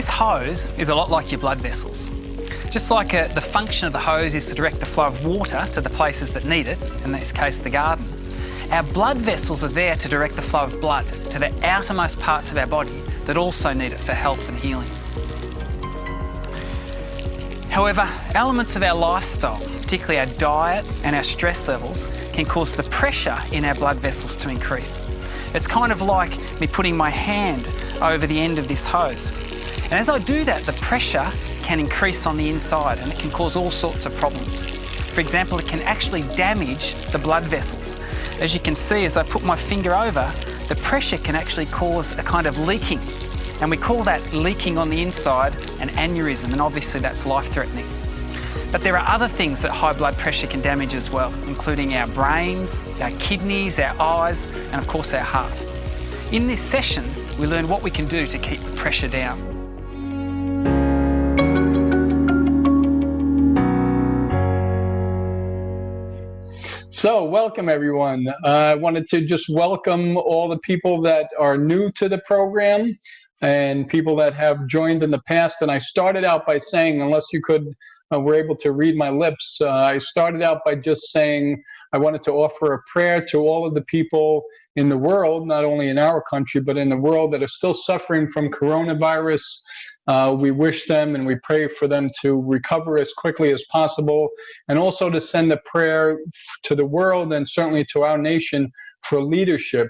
This hose is a lot like your blood vessels. Just like the function of the hose is to direct the flow of water to the places that need it, in this case the garden, our blood vessels are there to direct the flow of blood to the outermost parts of our body that also need it for health and healing. However, elements of our lifestyle, particularly our diet and our stress levels, can cause the pressure in our blood vessels to increase. It's kind of like me putting my hand over the end of this hose. And as I do that, the pressure can increase on the inside and it can cause all sorts of problems. For example, it can actually damage the blood vessels. As you can see, as I put my finger over, the pressure can actually cause a kind of leaking. And we call that leaking on the inside an aneurysm, and obviously that's life-threatening. But there are other things that high blood pressure can damage as well, including our brains, our kidneys, our eyes, and of course our heart. In this session, we learn what we can do to keep the pressure down. So welcome everyone. I wanted to just welcome all the people that are new to the program and people that have joined in the past. And I started out by saying, unless you were able to read my lips, I started out by just saying I wanted to offer a prayer to all of the people in the world, not only in our country, but in the world that are still suffering from coronavirus. We wish them and we pray for them to recover as quickly as possible, and also to send a prayer to the world and certainly to our nation for leadership.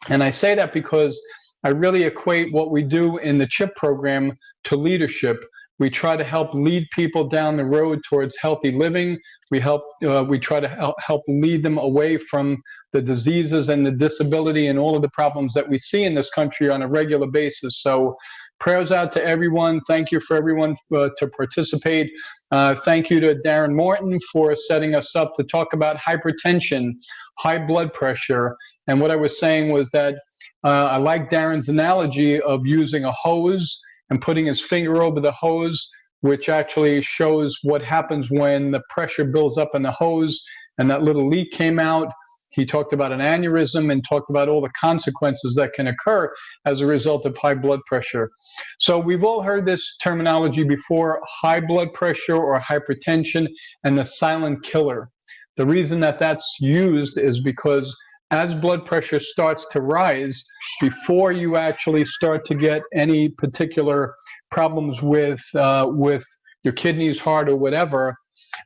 And I say that because I really equate what we do in the CHIP program to leadership. We try to help lead people down the road towards healthy living. We try to help lead them away from the diseases and the disability and all of the problems that we see in this country on a regular basis. So prayers out to everyone. Thank you for everyone to participate. Thank you to Darren Morton for setting us up to talk about hypertension, high blood pressure. And what I was saying was that I like Darren's analogy of using a hose and putting his finger over the hose, which actually shows what happens when the pressure builds up in the hose and that little leak came out. He talked about an aneurysm and talked about all the consequences that can occur as a result of high blood pressure. So we've all heard this terminology before, high blood pressure or hypertension and the silent killer. The reason that that's used is because as blood pressure starts to rise, before you actually start to get any particular problems with your kidneys, heart, or whatever,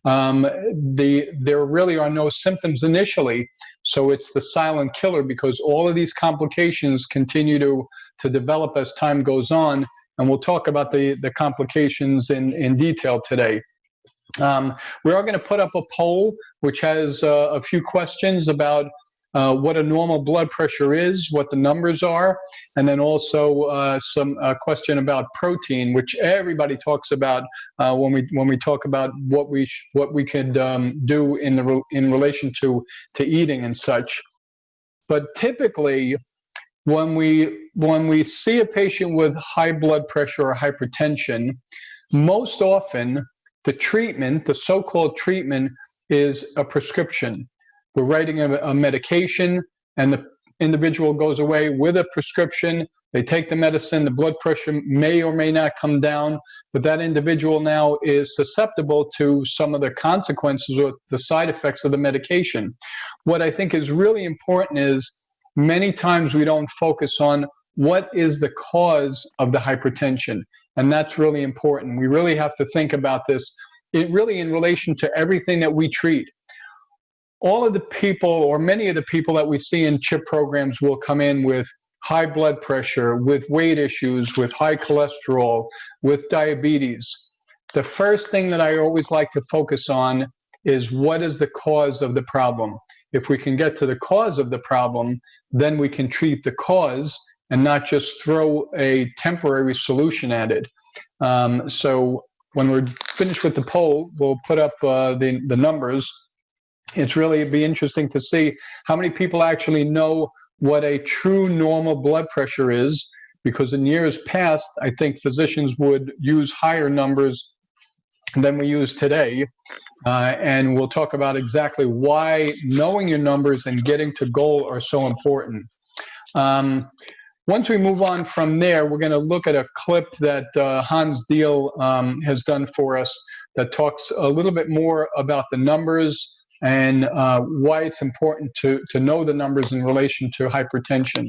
there really are no symptoms initially. So it's the silent killer, because all of these complications continue to develop as time goes on. And we'll talk about the complications in detail today. We are going to put up a poll which has a few questions about what a normal blood pressure is, what the numbers are, and then also some question about protein, which everybody talks about when we talk about what we could do in relation to eating and such. But typically, when we see a patient with high blood pressure or hypertension, most often the so-called treatment, is a prescription. We're writing a medication, and the individual goes away with a prescription. They take the medicine, the blood pressure may or may not come down, but that individual now is susceptible to some of the consequences or the side effects of the medication. What I think is really important is many times we don't focus on what is the cause of the hypertension, and that's really important. We really have to think about this in relation to everything that we treat. All of the people, or many of the people that we see in CHIP programs, will come in with high blood pressure, with weight issues, with high cholesterol, with diabetes. The first thing that I always like to focus on is what is the cause of the problem. If we can get to the cause of the problem, then we can treat the cause and not just throw a temporary solution at it. So when we're finished with the poll, we'll put up the numbers. It's really be interesting to see how many people actually know what a true normal blood pressure is, because in years past, I think physicians would use higher numbers than we use today. And we'll talk about exactly why knowing your numbers and getting to goal are so important. once we move on from there, we're going to look at a clip that Hans Deal has done for us that talks a little bit more about the numbers and why it's important to know the numbers in relation to hypertension.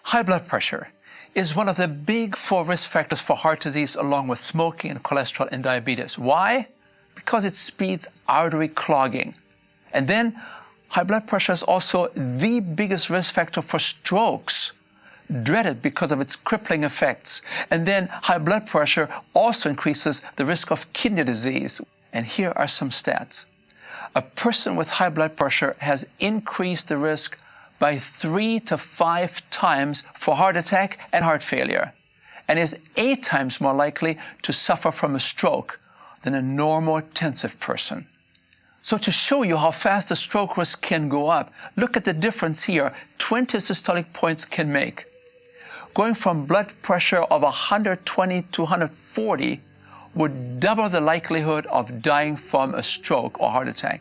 High blood pressure is one of the big 4 risk factors for heart disease, along with smoking and cholesterol and diabetes. Why? Because it speeds artery clogging. And then high blood pressure is also the biggest risk factor for strokes, dreaded because of its crippling effects. And then high blood pressure also increases the risk of kidney disease. And here are some stats. A person with high blood pressure has increased the risk by 3 to 5 times for heart attack and heart failure, and is 8 times more likely to suffer from a stroke than a normotensive person. So to show you how fast the stroke risk can go up, look at the difference here 20 systolic points can make. Going from blood pressure of 120 to 140 would double the likelihood of dying from a stroke or heart attack.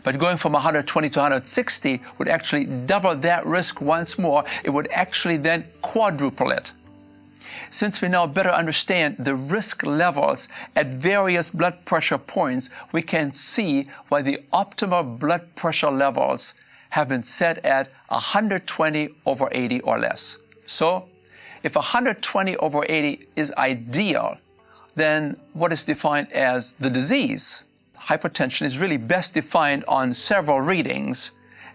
But going from 120 to 160 would actually double that risk once more. It would actually then quadruple it. Since we now better understand the risk levels at various blood pressure points, we can see why the optimal blood pressure levels have been set at 120/80 or less. So, if 120/80 is ideal, then what is defined as the disease? Hypertension is really best defined on several readings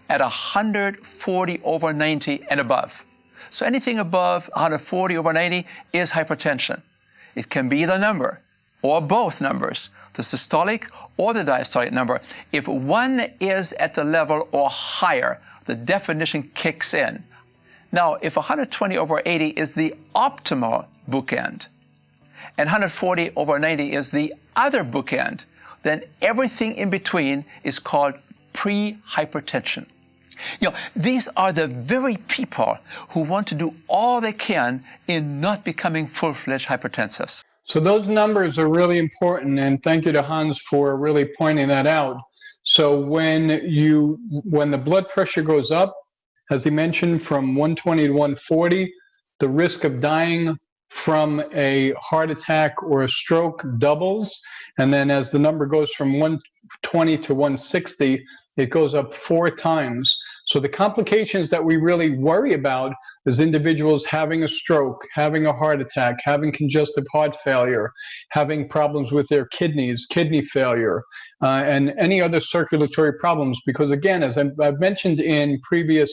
at 140/90 and above. So anything above 140/90 is hypertension. It can be either number or both numbers, the systolic or the diastolic number. If one is at the level or higher, the definition kicks in. Now, if 120/80 is the optimal bookend and 140/90 is the other bookend, then everything in between is called pre-hypertension. You know, these are the very people who want to do all they can in not becoming full-fledged hypertensives. So those numbers are really important, and thank you to Hans for really pointing that out. So when the blood pressure goes up, as he mentioned, from 120 to 140, the risk of dying from a heart attack or a stroke doubles. And then as the number goes from 120 to 160, it goes up 4 times. So the complications that we really worry about is individuals having a stroke, having a heart attack, having congestive heart failure, having problems with their kidneys, kidney failure, and any other circulatory problems. Because again, as I've mentioned in previous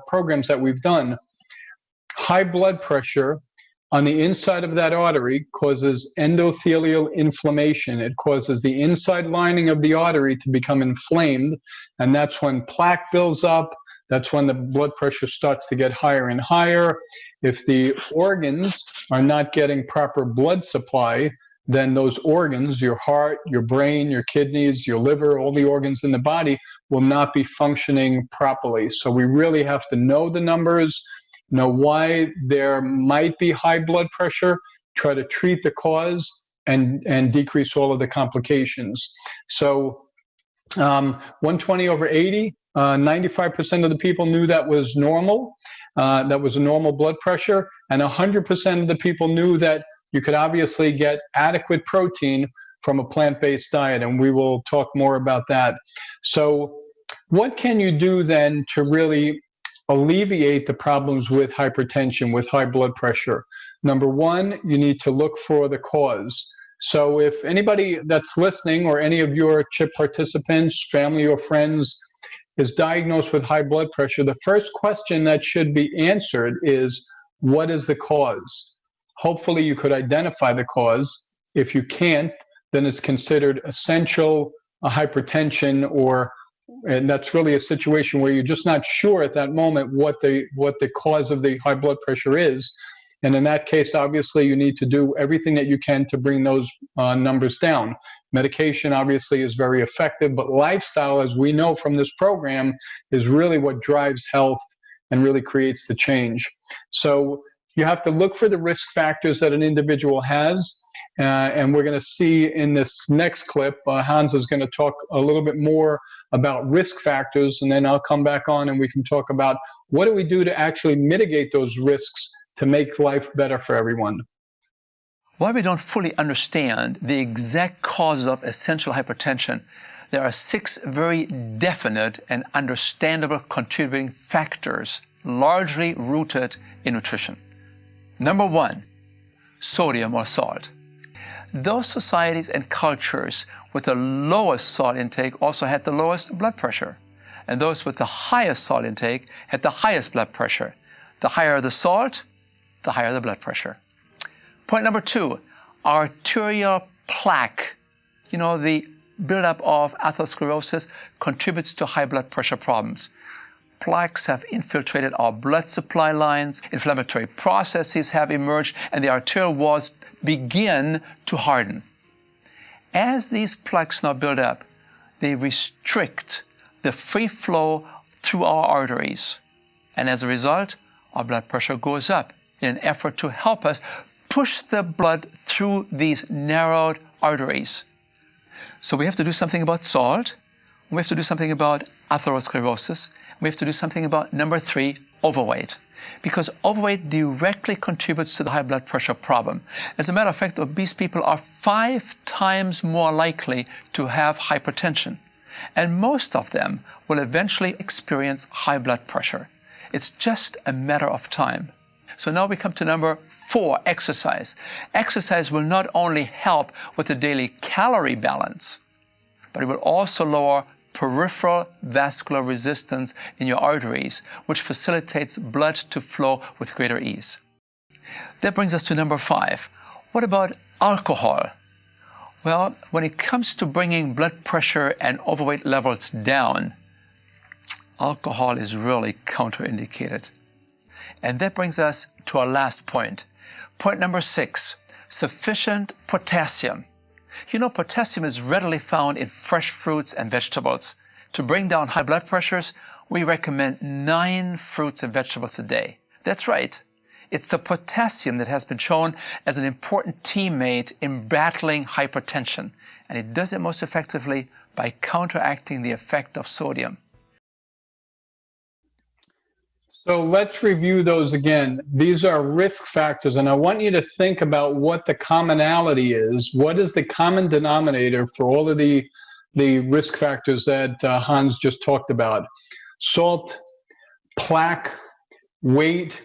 programs that we've done, high blood pressure on the inside of that artery causes endothelial inflammation. It causes the inside lining of the artery to become inflamed, and that's when plaque builds up. That's when the blood pressure starts to get higher and higher. If the organs are not getting proper blood supply, then those organs, your heart, your brain, your kidneys, your liver, all the organs in the body will not be functioning properly. So we really have to know the numbers, know why there might be high blood pressure, try to treat the cause, and decrease all of the complications. So 120/80, 95% of the people knew that was normal, that was a normal blood pressure, and 100% of the people knew that you could obviously get adequate protein from a plant-based diet, and we will talk more about that. So what can you do then to really alleviate the problems with hypertension, with high blood pressure? Number one, you need to look for the cause. So if anybody that's listening or any of your CHIP participants, family or friends, is diagnosed with high blood pressure, the first question that should be answered is, what is the cause? Hopefully you could identify the cause. If you can't, then it's considered essential hypertension, and that's really a situation where you're just not sure at that moment what the cause of the high blood pressure is. And in that case, obviously, you need to do everything that you can to bring those numbers down. Medication, obviously, is very effective, but lifestyle, as we know from this program, is really what drives health and really creates the change. So you have to look for the risk factors that an individual has. And we're going to see in this next clip, Hans is going to talk a little bit more about risk factors, and then I'll come back on and we can talk about What do we do to actually mitigate those risks to make life better for everyone? While we don't fully understand the exact cause of essential hypertension, there are 6 very definite and understandable contributing factors, largely rooted in nutrition. Number 1, sodium or salt. Those societies and cultures with the lowest salt intake also had the lowest blood pressure, and those with the highest salt intake had the highest blood pressure. The higher the salt, the higher the blood pressure. Point number 2, arterial plaque. You know, the buildup of atherosclerosis contributes to high blood pressure problems. Plaques have infiltrated our blood supply lines, inflammatory processes have emerged, and the arterial walls begin to harden. As these plaques now build up, they restrict the free flow through our arteries. And as a result, our blood pressure goes up in an effort to help us push the blood through these narrowed arteries. So we have to do something about salt. We have to do something about atherosclerosis. We have to do something about number 3, overweight. Because overweight directly contributes to the high blood pressure problem. As a matter of fact, obese people are 5 times more likely to have hypertension. And most of them will eventually experience high blood pressure. It's just a matter of time. So now we come to number 4, exercise. Exercise will not only help with the daily calorie balance, but it will also lower peripheral vascular resistance in your arteries, which facilitates blood to flow with greater ease. That brings us to number 5. What about alcohol? Well, when it comes to bringing blood pressure and overweight levels down, alcohol is really counterindicated. And that brings us to our last point. Point number 6, sufficient potassium. You know, potassium is readily found in fresh fruits and vegetables. To bring down high blood pressures, we recommend 9 fruits and vegetables a day. That's right. It's the potassium that has been shown as an important teammate in battling hypertension, and it does it most effectively by counteracting the effect of sodium. So let's review those again. These are risk factors, and I want you to think about what the commonality is. What is the common denominator for all of the risk factors that Hans just talked about? Salt, plaque, weight,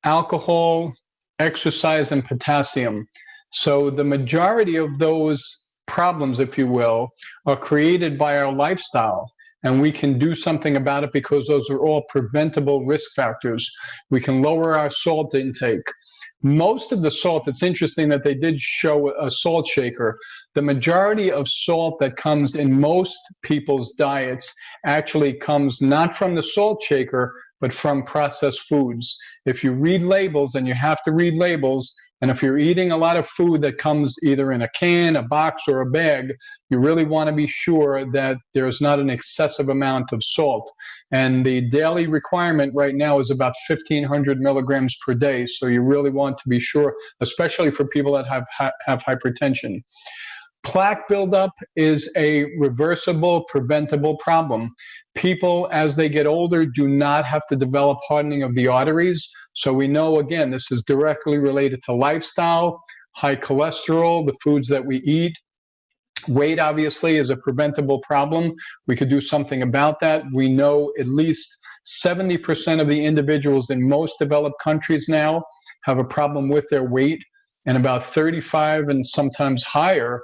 alcohol, exercise, and potassium. So the majority of those problems, if you will, are created by our lifestyle. And we can do something about it because those are all preventable risk factors. We can lower our salt intake. Most of the salt, it's interesting that they did show a salt shaker. The majority of salt that comes in most people's diets actually comes not from the salt shaker, but from processed foods. If you read labels, and you have to read labels, and if you're eating a lot of food that comes either in a can, a box, or a bag, you really want to be sure that there's not an excessive amount of salt. And the daily requirement right now is about 1,500 milligrams per day. So you really want to be sure, especially for people that have hypertension. Plaque buildup is a reversible, preventable problem. People, as they get older, do not have to develop hardening of the arteries. So we know, again, this is directly related to lifestyle, high cholesterol, the foods that we eat. Weight, obviously, is a preventable problem. We could do something about that. We know at least 70% of the individuals in most developed countries now have a problem with their weight, and about 35 and sometimes higher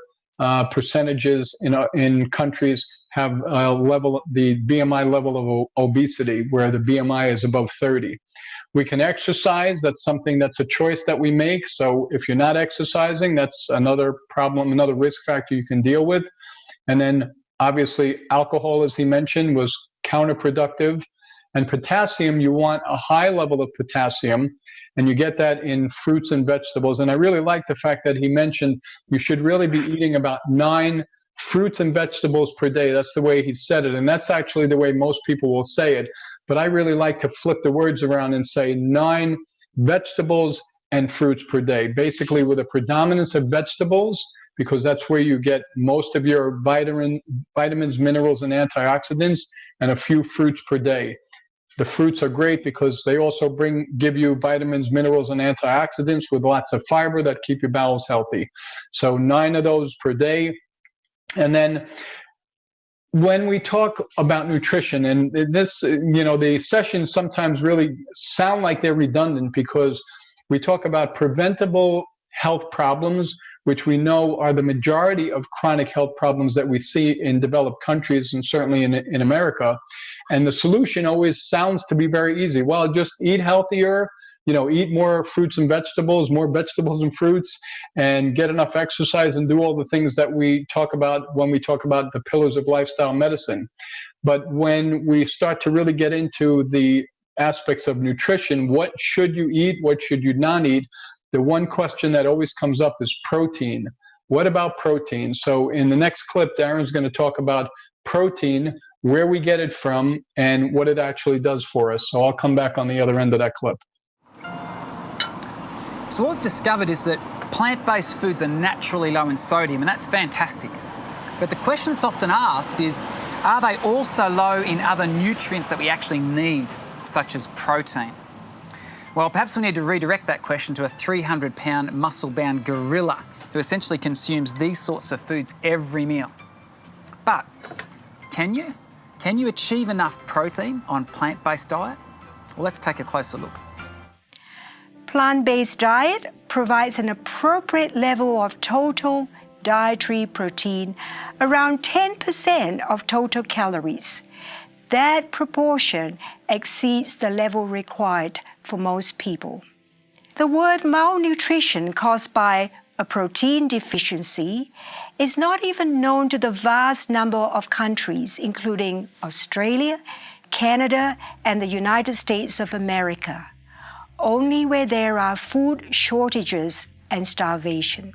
percentages in countries have the BMI level of obesity, where the BMI is above 30. We can exercise. That's something that's a choice that we make. So if you're not exercising, that's another problem, another risk factor you can deal with. And then obviously alcohol, as he mentioned, was counterproductive. And potassium, you want a high level of potassium, and you get that in fruits and vegetables. And I really like the fact that he mentioned you should really be eating about 9 fruits and vegetables per day. That's the way he said it. And that's actually the way most people will say it. But I really like to flip the words around and say 9 vegetables and fruits per day, basically with a predominance of vegetables, because that's where you get most of your vitamins, minerals, and antioxidants, and a few fruits per day. The fruits are great because they also give you vitamins, minerals, and antioxidants with lots of fiber that keep your bowels healthy. So 9 of those per day. And then when we talk about nutrition, and this, the sessions sometimes really sound like they're redundant because we talk about preventable health problems, which we know are the majority of chronic health problems that we see in developed countries and certainly in America. And the solution always sounds to be very easy. Well, just eat healthier, eat more fruits and vegetables, more vegetables and fruits, and get enough exercise and do all the things that we talk about when we talk about the pillars of lifestyle medicine. But when we start to really get into the aspects of nutrition, what should you eat, what should you not eat? The one question that always comes up is protein. What about protein? So in the next clip, Darren's going to talk about protein, where we get it from, and what it actually does for us. So I'll come back on the other end of that clip. So what we've discovered is that plant-based foods are naturally low in sodium, and that's fantastic. But the question that's often asked is, are they also low in other nutrients that we actually need, such as protein? Well, perhaps we need to redirect that question to a 300-pound muscle-bound gorilla who essentially consumes these sorts of foods every meal. But can you? Can you achieve enough protein on plant-based diet? Well, let's take a closer look. Plant-based diet provides an appropriate level of total dietary protein, around 10% of total calories. That proportion exceeds the level required for most people. The word malnutrition caused by a protein deficiency is not even known to the vast number of countries, including Australia, Canada, and the United States of America, only where there are food shortages and starvation.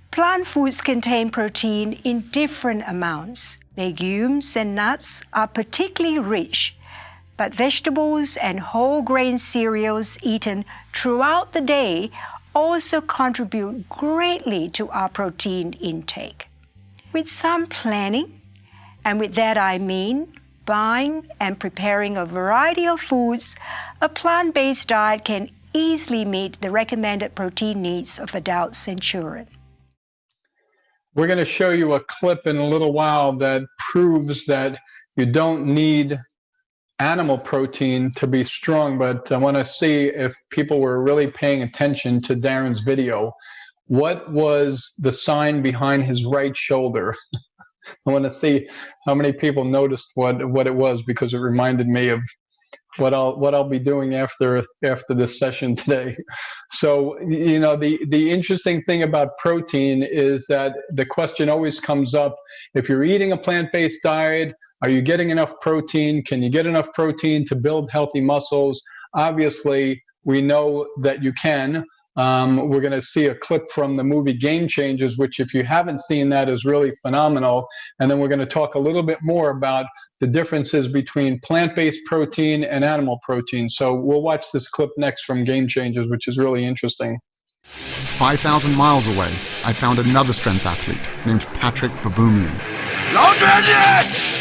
Plant foods contain protein in different amounts. Legumes and nuts are particularly rich, but vegetables and whole grain cereals eaten throughout the day also contribute greatly to our protein intake. With some planning, and with that I mean buying and preparing a variety of foods, a plant-based diet can easily meet the recommended protein needs of adults and children. We're going to show you a clip in a little while that proves that you don't need animal protein to be strong, but I want to see if people were really paying attention to Darren's video. What was the sign behind his right shoulder? I want to see how many people noticed what it was, because it reminded me of what I'll be doing after this session today. So, the interesting thing about protein is that the question always comes up: if you're eating a plant-based diet, are you getting enough protein? Can you get enough protein to build healthy muscles? Obviously, we know that you can. We're going to see a clip from the movie Game Changers, which, if you haven't seen that, is really phenomenal. And then we're going to talk a little bit more about the differences between plant-based protein and animal protein. So we'll watch this clip next from Game Changers, which is really interesting. 5,000 miles away, I found another strength athlete named Patrick Baboumian. Long grenades!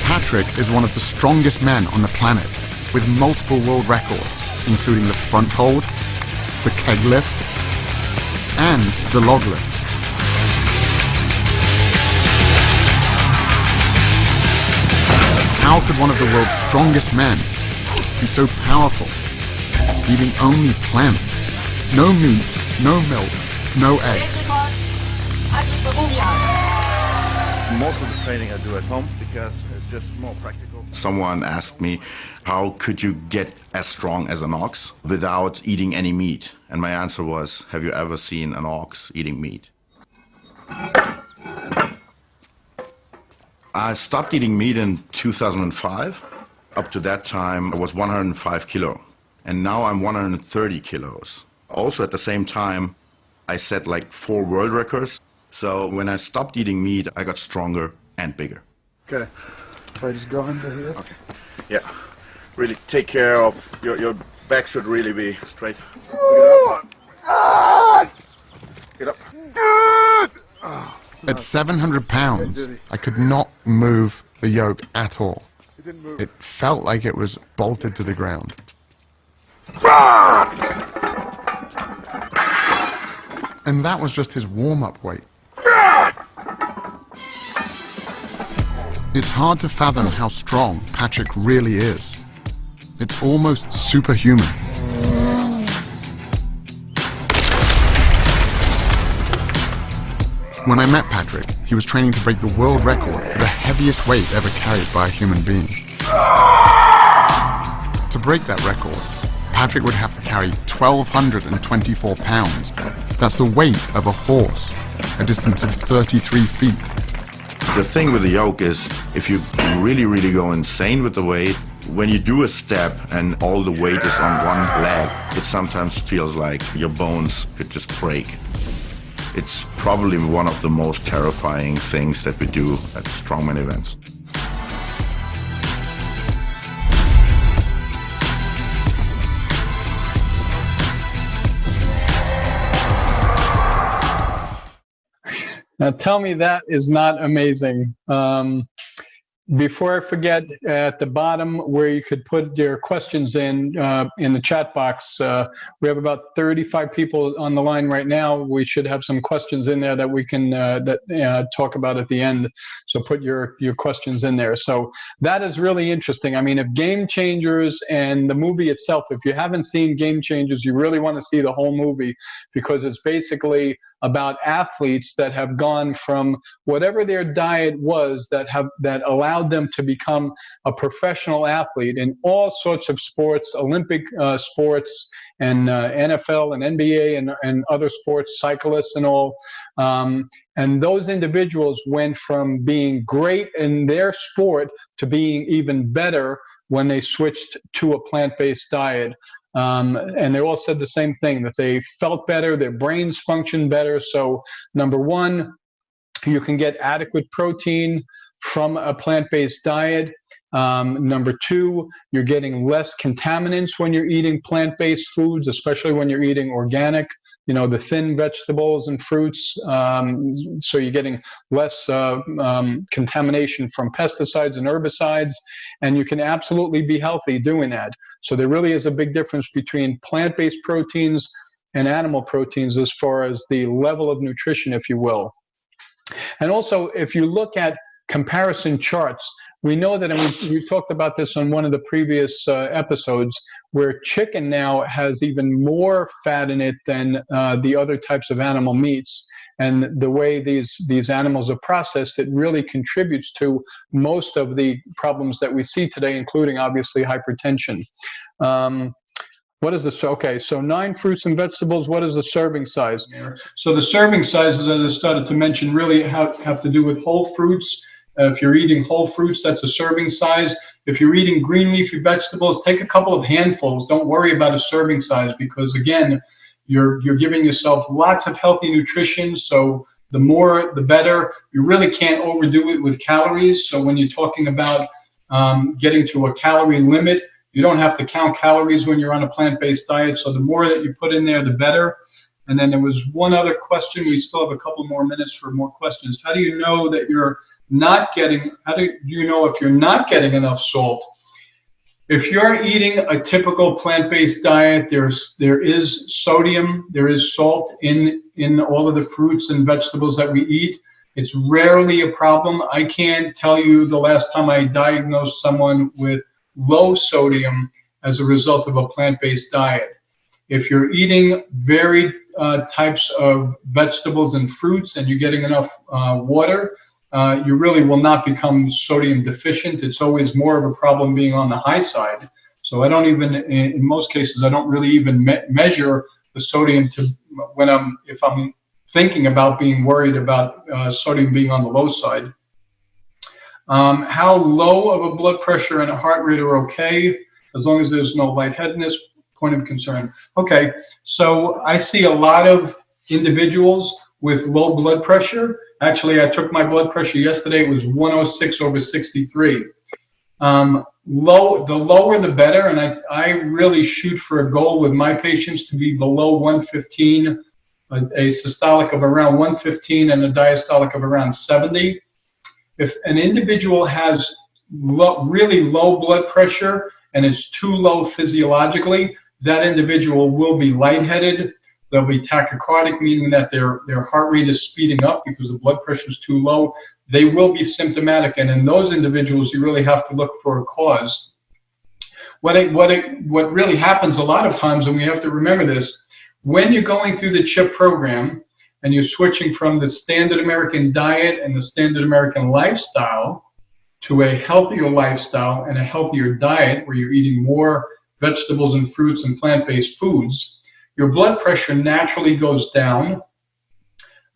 Patrick is one of the strongest men on the planet, with multiple world records, including the front hold, the keg lift, and the log lift. How could one of the world's strongest men be so powerful, eating only plants? No meat, no milk, no eggs. Most of the training I do at home because it's just more practical. Someone asked me, how could you get as strong as an ox without eating any meat? And my answer was, have you ever seen an ox eating meat? I stopped eating meat in 2005. Up to that time, I was 105 kilo. And now I'm 130 kilos. Also at the same time, I set like 4 world records. So when I stopped eating meat, I got stronger and bigger. Okay, so I just go under here. Okay. Yeah, really take care of your back should really be straight. Get up. Get up. At 700 pounds, I could not move the yoke at all. It felt like it was bolted to the ground. And that was just his warm-up weight. It's hard to fathom how strong Patrick really is. It's almost superhuman. When I met Patrick, he was training to break the world record for the heaviest weight ever carried by a human being. To break that record, Patrick would have to carry 1,224 pounds. That's the weight of a horse, a distance of 33 feet. The thing with the yoke is, if you really go insane with the weight, when you do a step and all the weight is on one leg, it sometimes feels like your bones could just break. It's probably one of the most terrifying things that we do at strongman events. Now tell me that is not amazing. Before I forget, at the bottom where you could put your questions in the chat box, we have about 35 people on the line right now. We should have some questions in there that we can talk about at the end. So put your questions in there. So that is really interesting. I mean, if Game Changers and the movie itself, if you haven't seen Game Changers, you really want to see the whole movie, because it's basically about athletes that have gone from whatever their diet was that allowed them to become a professional athlete in all sorts of sports, Olympic sports, and NFL and NBA and other sports, cyclists and all. And those individuals went from being great in their sport to being even better when they switched to a plant-based diet. And they all said the same thing, that they felt better, their brains functioned better. So number one, you can get adequate protein from a plant-based diet. Number two, you're getting less contaminants when you're eating plant-based foods, especially when you're eating organic, the thin vegetables and fruits. So you're getting less contamination from pesticides and herbicides, and you can absolutely be healthy doing that. So there really is a big difference between plant-based proteins and animal proteins as far as the level of nutrition, if you will. And also, if you look at comparison charts, we know that, and we talked about this on one of the previous episodes, where chicken now has even more fat in it than the other types of animal meats. And the way these animals are processed, it really contributes to most of the problems that we see today, including obviously hypertension. What is this? Okay, so 9 fruits and vegetables. What is the serving size? So the serving sizes, as I started to mention, really have to do with whole fruits. If you're eating whole fruits, that's a serving size. If you're eating green leafy vegetables, take a couple of handfuls. Don't worry about a serving size, because again, you're giving yourself lots of healthy nutrition. So the more, the better. You really can't overdo it with calories. So when you're talking about getting to a calorie limit, you don't have to count calories when you're on a plant-based diet. So the more that you put in there, the better. And then there was one other question. We still have a couple more minutes for more questions. How do you know that you're not getting, how do you know if you're not getting enough salt? If you're eating a typical plant-based diet, there is sodium, there is salt in all of the fruits and vegetables that we eat. It's rarely a problem. I can't tell you the last time I diagnosed someone with low sodium as a result of a plant-based diet. If you're eating varied types of vegetables and fruits and you're getting enough water, you really will not become sodium deficient. It's always more of a problem being on the high side. So I don't even, in most cases, I don't really even measure the sodium if I'm thinking about being worried about sodium being on the low side. How low of a blood pressure and a heart rate are okay, as long as there's no lightheadedness, point of concern. Okay, so I see a lot of individuals with low blood pressure. Actually, I took my blood pressure yesterday. It was 106/63. The lower the better, and I really shoot for a goal with my patients to be below 115 a systolic of around 115 and a diastolic of around 70. If an individual has really low blood pressure and it's too low physiologically, that individual will be lightheaded. They'll be tachycardic, meaning that their heart rate is speeding up because the blood pressure is too low. They will be symptomatic, and in those individuals, you really have to look for a cause. What really happens a lot of times, and we have to remember this, when you're going through the CHIP program and you're switching from the standard American diet and the standard American lifestyle to a healthier lifestyle and a healthier diet where you're eating more vegetables and fruits and plant-based foods, your blood pressure naturally goes down.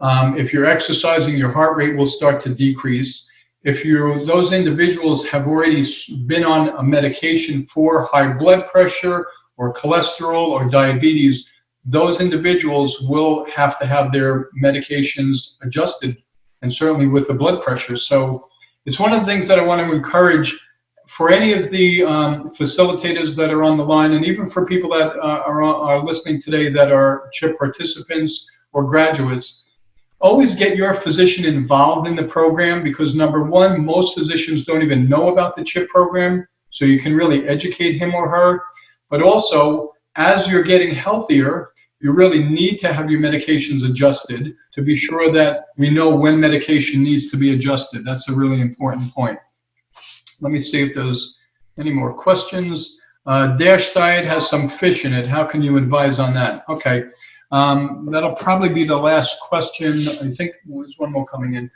If you're exercising, your heart rate will start to decrease. If those individuals have already been on a medication for high blood pressure or cholesterol or diabetes, those individuals will have to have their medications adjusted, and certainly with the blood pressure. So it's one of the things that I want to encourage for any of the facilitators that are on the line, and even for people that are listening today that are CHIP participants or graduates. Always get your physician involved in the program, because number one, most physicians don't even know about the CHIP program, so you can really educate him or her. But also, as you're getting healthier, you really need to have your medications adjusted to be sure that we know when medication needs to be adjusted. That's a really important point. Let me see if there's any more questions. DASH diet has some fish in it. How can you advise on that? Okay. That'll probably be the last question. I think there's one more coming in.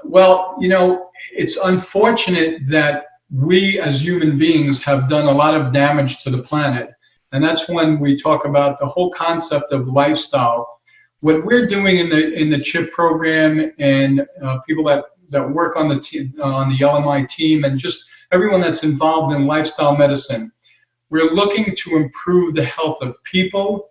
Well, you know, it's unfortunate that we as human beings have done a lot of damage to the planet. And that's when we talk about the whole concept of lifestyle. What we're doing in the CHIP program, and people that work on the LMI team, and just everyone that's involved in lifestyle medicine, we're looking to improve the health of people,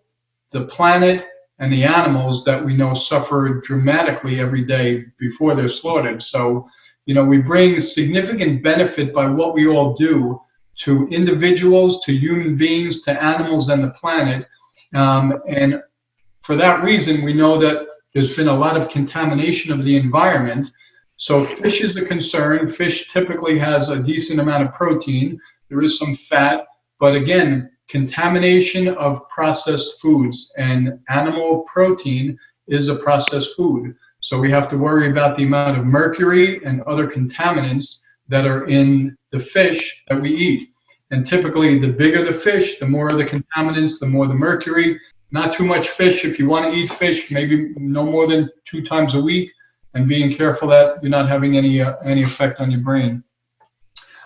the planet, and the animals that we know suffer dramatically every day before they're slaughtered. So, you know, we bring significant benefit by what we all do to individuals, to human beings, to animals, and the planet. And for that reason, we know that there's been a lot of contamination of the environment. So fish is a concern. Fish typically has a decent amount of protein. There is some fat, but again, contamination of processed foods, and animal protein is a processed food. So we have to worry about the amount of mercury and other contaminants that are in the fish that we eat. And typically, the bigger the fish, the more the contaminants, the more the mercury. Not too much fish. If you want to eat fish, maybe no more than 2 times a week, and being careful that you're not having any effect on your brain.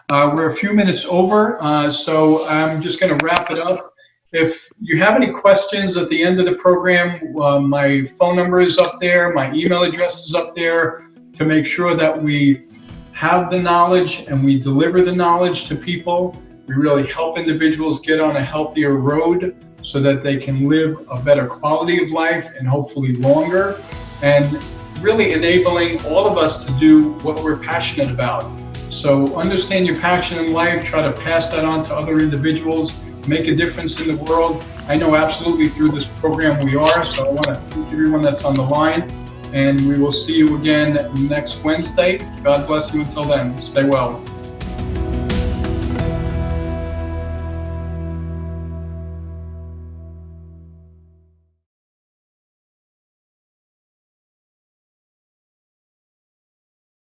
We're a few minutes over, so I'm just going to wrap it up. If you have any questions at the end of the program, my phone number is up there, my email address is up there, to make sure that we have the knowledge and we deliver the knowledge to people. We really help individuals get on a healthier road so that they can live a better quality of life and hopefully longer, and really enabling all of us to do what we're passionate about. So understand your passion in life, try to pass that on to other individuals, make a difference in the world. I know absolutely through this program we are, so I want to thank everyone that's on the line, and we will see you again next Wednesday. God bless you until then. Stay well.